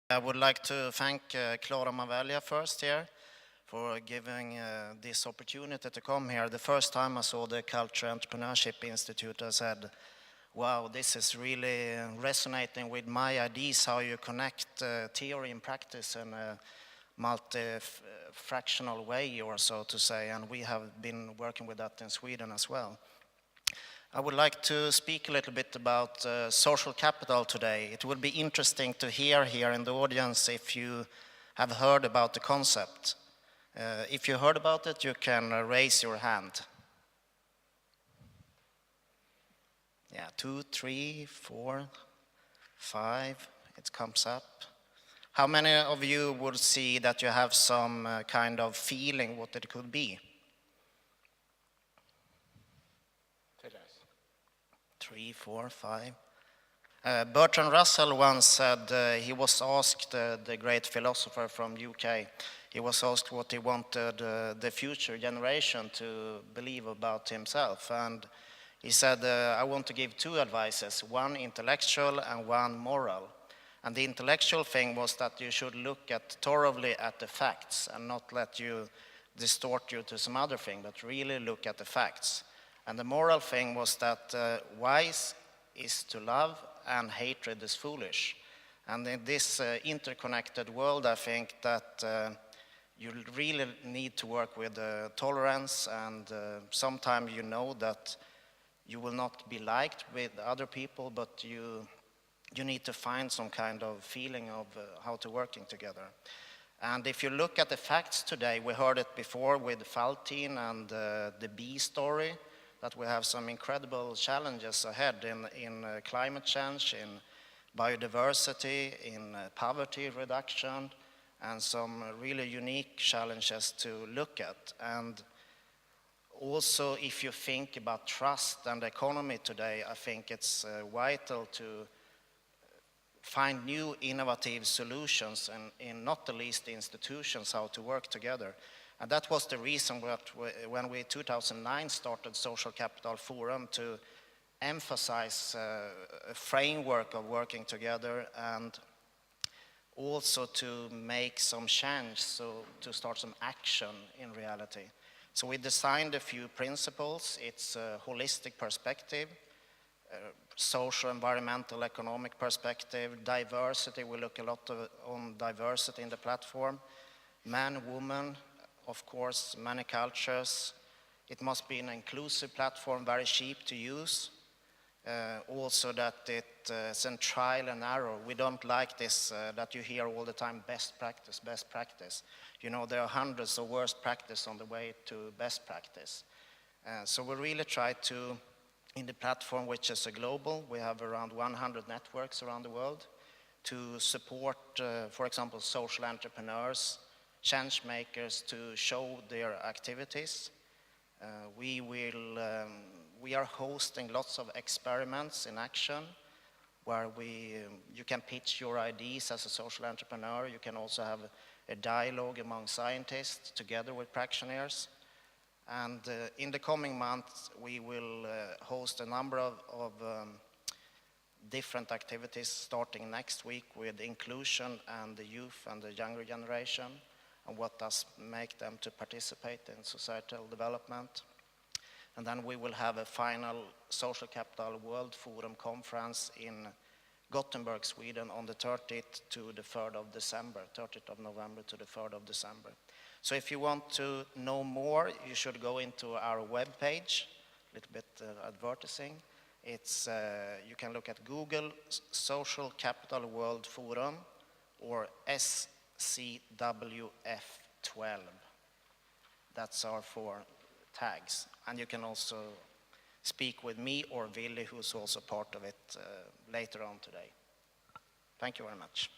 I would like to thank Clara Mavelia first here for giving this opportunity to come here. The first time I saw the Culture Entrepreneurship Institute, I said, wow, this is really resonating with my ideas, how you connect theory and practice in a multi-fractional way, or so to say, and we have been working with that in Sweden as well. I would like to speak a little bit about social capital today. It would be interesting to hear here in the audience if you have heard about the concept. If you heard about it, you can raise your hand. Yeah, 2, 3, 4, 5, it comes up. How many of you would see that you have some kind of feeling what it could be? 3, 4, 5. Bertrand Russell once said, he was asked, the great philosopher from UK, he was asked what he wanted the future generation to believe about himself. And he said, I want to give 2 advices, one intellectual and one moral. And the intellectual thing was that you should look thoroughly at the facts and not let you distort you to some other thing, but really look at the facts. And the moral thing was that wise is to love and hatred is foolish. And in this interconnected world, I think that you really need to work with tolerance, and sometimes you know that you will not be liked with other people, but you need to find some kind of feeling of how to working together. And if you look at the facts today, we heard it before with Faltin and the bee story, that we have some incredible challenges ahead in climate change, in biodiversity, in poverty reduction, and some really unique challenges to look at. And also, if you think about trust and economy today, I think it's vital to find new innovative solutions in not the least institutions, how to work together. And that was the reason when we, 2009, started Social Capital Forum, to emphasize a framework of working together and also to make some change, so to start some action in reality. So we designed a few principles. It's a holistic perspective, social, environmental, economic perspective, diversity. We look a lot on diversity in the platform, man, woman, of course, many cultures. It must be an inclusive platform, very cheap to use. Also that it's a trial and error. We don't like this that you hear all the time, best practice, best practice. You know, there are hundreds of worst practice on the way to best practice. So we really try to, in the platform, which is a global, we have around 100 networks around the world, to support, for example, social entrepreneurs, change makers, to show their activities. We are hosting lots of experiments in action where you can pitch your ideas as a social entrepreneur. You can also have a dialogue among scientists together with practitioners. And in the coming months, we will host a number of different activities starting next week with inclusion and the youth and the younger generation, and what does make them to participate in societal development. And then we will have a final Social Capital World Forum Conference in Gothenburg, Sweden on the 30th to the 3rd of December, 30th of November to the 3rd of December. So if you want to know more, you should go into our webpage, a little bit advertising. It's, you can look at Google Social Capital World Forum or SCWF12. That's our 4 tags. And you can also speak with me or Willy, who's also part of it, later on today. Thank you very much.